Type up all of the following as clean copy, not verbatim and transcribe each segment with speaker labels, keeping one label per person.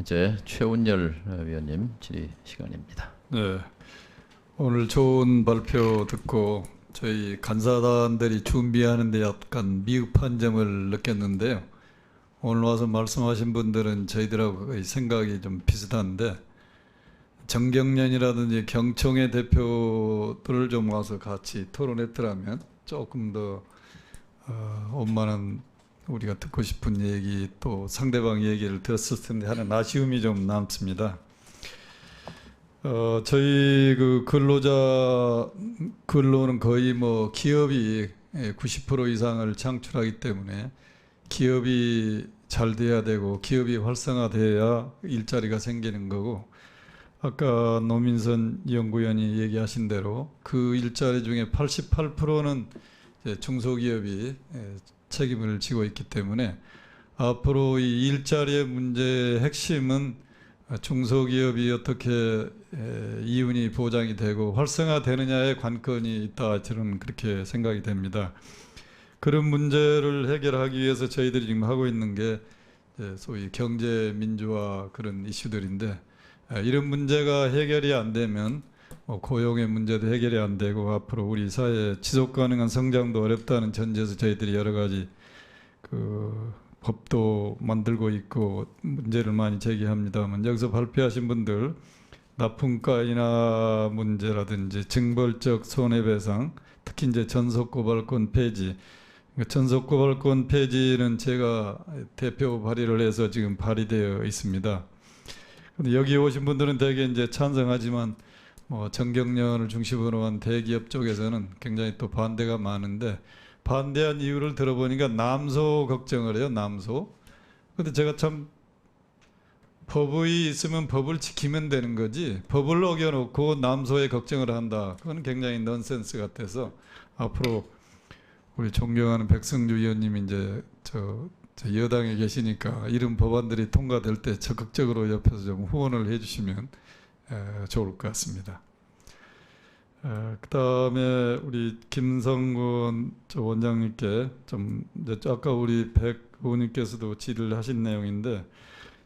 Speaker 1: 이제 최운열 위원님 질의 시간입니다.
Speaker 2: 네, 오늘 좋은 발표 듣고 저희 간사단들이 준비하는데 약간 미흡한 점을 느꼈는데요. 오늘 와서 말씀하신 분들은 저희들하고 거의 생각이 좀 비슷한데, 정경련이라든지 경총의 대표들을 좀 와서 같이 토론했더라면 조금 더 원만한 우리가 듣고 싶은 얘기, 또 상대방 얘기를 들었을 텐데 하는 아쉬움이 좀 남습니다. 저희 그 근로는 거의 뭐 기업이 90% 이상을 창출하기 때문에 기업이 잘 돼야 되고 기업이 활성화돼야 일자리가 생기는 거고, 아까 노민선 연구위원이 얘기하신 대로 그 일자리 중에 88%는 중소기업이 책임을 지고 있기 때문에 앞으로 이 일자리의 문제의 핵심은 중소기업이 어떻게 이윤이 보장이 되고 활성화되느냐의 관건이 있다, 저는 그렇게 생각이 됩니다. 그런 문제를 해결하기 위해서 저희들이 지금 하고 있는 게 소위 경제 민주화 그런 이슈들인데, 이런 문제가 해결이 안 되면 고용의 문제도 해결이 안 되고 앞으로 우리 사회 지속 가능한 성장도 어렵다는 전제에서 저희들이 여러 가지 그 법도 만들고 있고 문제를 많이 제기합니다만, 여기서 발표하신 분들 납품가 인하 문제라든지 징벌적 손해배상, 특히 이제 전속고발권 폐지, 전속고발권 폐지는 제가 대표 발의를 해서 지금 발의되어 있습니다. 근데 여기 오신 분들은 대개 이제 찬성하지만 정경련을 중심으로 한 대기업 쪽에서는 굉장히 또 반대가 많은데, 반대한 이유를 들어보니까 남소 걱정을 해요. 남소. 근데 제가 참, 법이 있으면 법을 지키면 되는 거지 법을 어겨놓고 남소의 걱정을 한다, 그건 굉장히 넌센스 같아서 앞으로 우리 존경하는 백성주 의원님이 이제 저 여당에 계시니까 이런 법안들이 통과될 때 적극적으로 옆에서 좀 후원을 해주시면 좋을 것 같습니다. 그다음에 우리 김성근 원장님께 좀 이제 아까 우리 백 의원님께서도 질의를 하신 내용인데,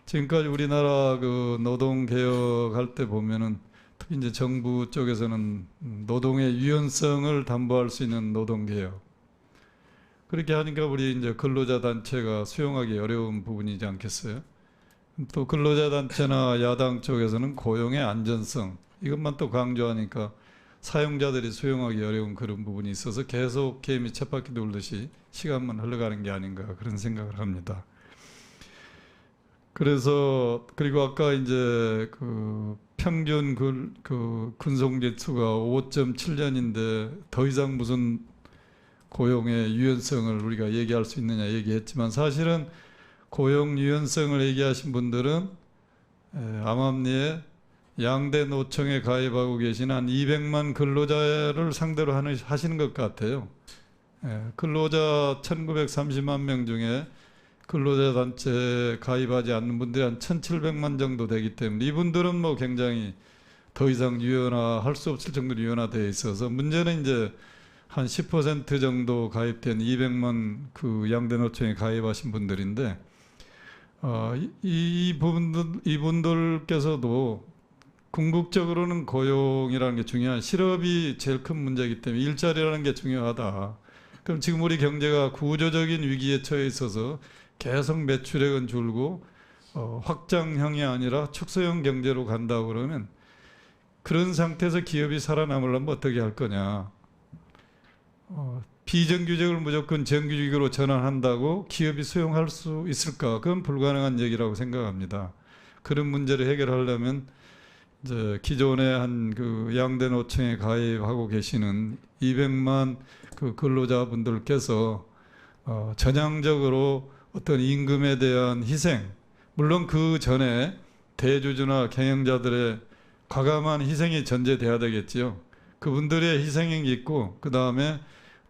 Speaker 2: 지금까지 우리나라 그 노동 개혁할 때 보면은 특히 이제 정부 쪽에서는 노동의 유연성을 담보할 수 있는 노동 개혁, 그렇게 하니까 우리 이제 근로자 단체가 수용하기 어려운 부분이지 않겠어요? 또 근로자 단체나 야당 쪽에서는 고용의 안전성, 이것만 또 강조하니까 사용자들이 수용하기 어려운 그런 부분이 있어서 계속 개미 쳇바퀴 돌듯이 시간만 흘러가는 게 아닌가, 그런 생각을 합니다. 그래서 그리고 아까 이제 그 평균 그 근속연수가 5.7년인데 더 이상 무슨 고용의 유연성을 우리가 얘기할 수 있느냐 얘기했지만, 사실은 고용 유연성을 얘기하신 분들은 암암리에 양대 노총에 가입하고 계신 한 200만 근로자를 상대로 하시는 것 같아요. 근로자 1930만 명 중에 근로자 단체에 가입하지 않는 분들이 한 1700만 정도 되기 때문에 이분들은 뭐 굉장히 더 이상 유연화할 수 없을 정도로 유연화되어 있어서, 문제는 이제 한 10% 정도 가입된 200만 그 양대 노총에 가입하신 분들인데, 이분들께서도 궁극적으로는 고용이라는 게 중요한, 실업이 제일 큰 문제이기 때문에 일자리라는 게 중요하다. 그럼 지금 우리 경제가 구조적인 위기에 처해 있어서 계속 매출액은 줄고 확장형이 아니라 축소형 경제로 간다고 그러면, 그런 상태에서 기업이 살아남으려면 어떻게 할 거냐. 비정규직을 무조건 정규직으로 전환한다고 기업이 수용할 수 있을까? 그건 불가능한 얘기라고 생각합니다. 그런 문제를 해결하려면 이제 기존의 한 그 양대 노총에 가입하고 계시는 200만 그 근로자분들께서 전향적으로 어떤 임금에 대한 희생, 물론 그 전에 대주주나 경영자들의 과감한 희생이 전제돼야 되겠지요. 그분들의 희생이 있고, 그 다음에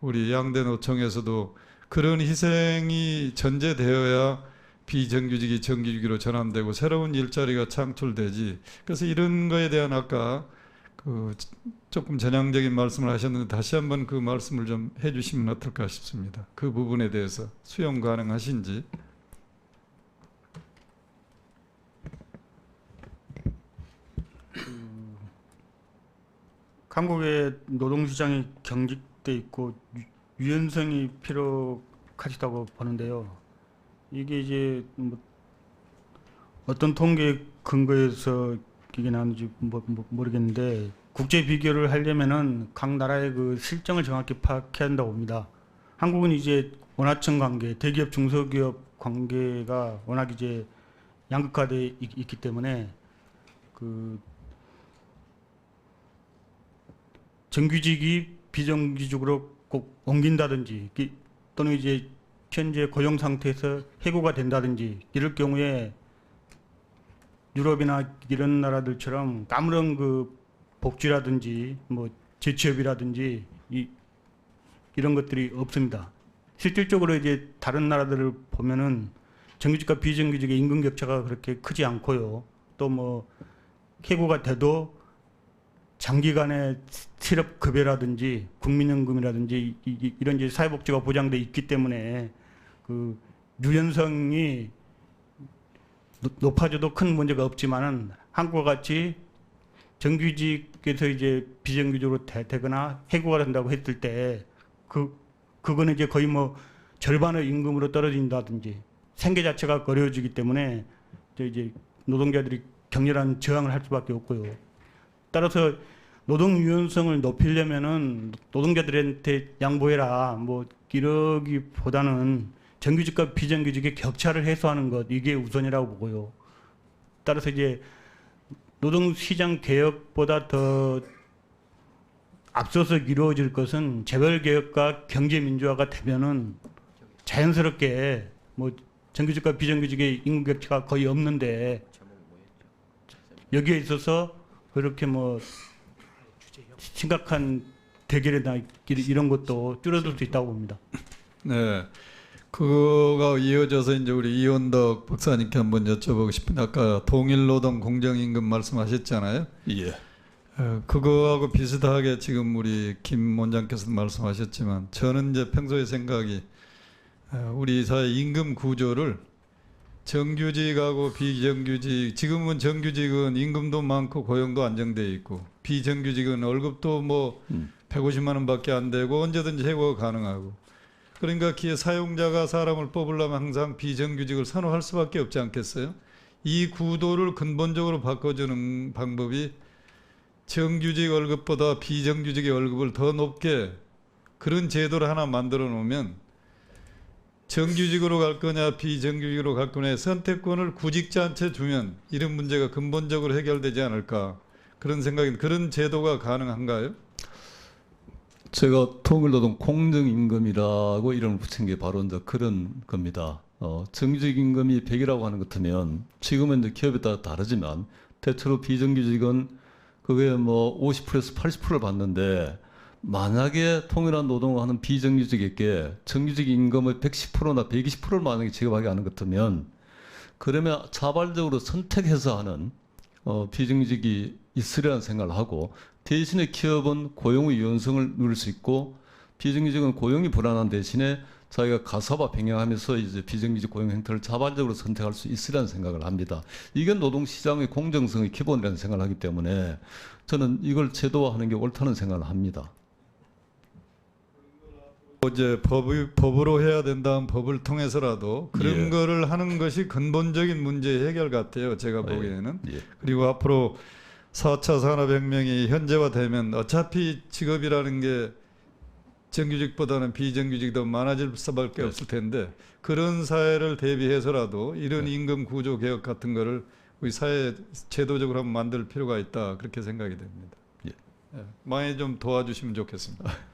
Speaker 2: 우리 양대 노총에서도 그런 희생이 전제되어야 비정규직이 정규직으로 전환되고 새로운 일자리가 창출되지. 그래서 이런 거에 대한 아까 그 조금 전향적인 말씀을 하셨는데 다시 한번 그 말씀을 좀 해주시면 어떨까 싶습니다. 그 부분에 대해서 수용 가능하신지.
Speaker 3: 한국의 노동시장이 경직돼 있고 유연성이 필요하다고 보는데요. 이게 이제 뭐 어떤 통계 근거에서 이게 나오는지 모르겠는데 국제 비교를 하려면은 각 나라의 그 실정을 정확히 파악해야 한다고 봅니다. 한국은 이제 원하청 관계, 대기업 중소기업 관계가 워낙 이제 양극화돼 있기 때문에 그 정규직이 비정규직으로 꼭 옮긴다든지 또는 이제 현재 고용 상태에서 해고가 된다든지 이럴 경우에 유럽이나 이런 나라들처럼 아무런 그 복지라든지 뭐 재취업이라든지 이런 것들이 없습니다. 실질적으로 이제 다른 나라들을 보면은 정규직과 비정규직의 임금 격차가 그렇게 크지 않고요. 또 뭐 해고가 돼도 장기간의 실업급여라든지 국민연금이라든지 이런 이제 사회복지가 보장돼 있기 때문에 그 유연성이 높아져도 큰 문제가 없지만은 한국과 같이 정규직에서 이제 비정규직으로 되거나 해고가 된다고 했을 때 그거는 이제 거의 뭐 절반의 임금으로 떨어진다든지 생계 자체가 어려워지기 때문에 이제 노동자들이 격렬한 저항을 할 수밖에 없고요. 따라서 노동 유연성을 높이려면은 노동자들한테 양보해라 뭐 이러기보다는 정규직과 비정규직의 격차를 해소하는 것 이게 우선이라고 보고요. 따라서 이제 노동시장 개혁보다 더 앞서서 이루어질 것은 재벌 개혁과 경제 민주화가 되면은 자연스럽게 뭐 정규직과 비정규직의 임금 격차가 거의 없는데 여기에 있어서 그렇게 뭐 심각한 대결이나 이런 것도 줄어들 수 있다고 봅니다.
Speaker 2: 네. 그거가 이어져서 이제 우리 이원덕 박사님께 한번 여쭤보고 싶은데 아까 동일노동 공정임금 말씀하셨잖아요.
Speaker 1: 예.
Speaker 2: 그거하고 비슷하게 지금 우리 김 원장께서도 말씀하셨지만 저는 이제 평소에 생각이 우리 사회 임금 구조를 정규직하고 비정규직, 지금은 정규직은 임금도 많고 고용도 안정돼 있고 비정규직은 월급도 뭐 150만 원밖에 안 되고 언제든지 해고가 가능하고, 그러니까 기회 사용자가 사람을 뽑으려면 항상 비정규직을 선호할 수밖에 없지 않겠어요? 이 구도를 근본적으로 바꿔주는 방법이 정규직 월급보다 비정규직의 월급을 더 높게 그런 제도를 하나 만들어 놓으면 정규직으로 갈 거냐 비정규직으로 갈 거냐의 선택권을 구직자한테 주면 이런 문제가 근본적으로 해결되지 않을까, 그런 생각이, 그런 제도가 가능한가요?
Speaker 4: 제가 통일노동 공정임금이라고 이름을 붙인 게 바로 이제 그런 겁니다. 정규직 임금이 100이라고 하는 것 같으면 지금은 이제 기업에 따라 다르지만 대체로 비정규직은 그게 뭐 50%에서 80%를 받는데, 만약에 통일한 노동을 하는 비정규직에게 정규직 임금의 110%나 120%를 만약에 지급하게 하는 것 같으면, 그러면 자발적으로 선택해서 하는 비정규직이 있으리라는 생각을 하고, 대신에 기업은 고용의 유연성을 누릴 수 있고 비정규직은 고용이 불안한 대신에 자기가 가사와 병행하면서 이제 비정규직 고용 형태를 자발적으로 선택할 수 있으리라는 생각을 합니다. 이게 노동시장의 공정성의 기본이라는 생각을 하기 때문에 저는 이걸 제도화하는 게 옳다는 생각을 합니다.
Speaker 2: 이제 법으로 해야 된다는 법을 통해서라도 그런
Speaker 4: 예.
Speaker 2: 거를 하는 것이 근본적인 문제 해결 같아요, 제가 보기에는.
Speaker 4: 예.
Speaker 2: 그리고 앞으로 4차 산업혁명이 현재화되면 어차피 직업이라는 게 정규직보다는 비정규직이 더 많아질 수밖에 없을 텐데, 그런 사회를 대비해서라도 이런 임금 구조 개혁 같은 거를 우리 사회 제도적으로 한번 만들 필요가 있다, 그렇게 생각이 됩니다.
Speaker 4: 예.
Speaker 2: 많이 좀 도와주시면 좋겠습니다.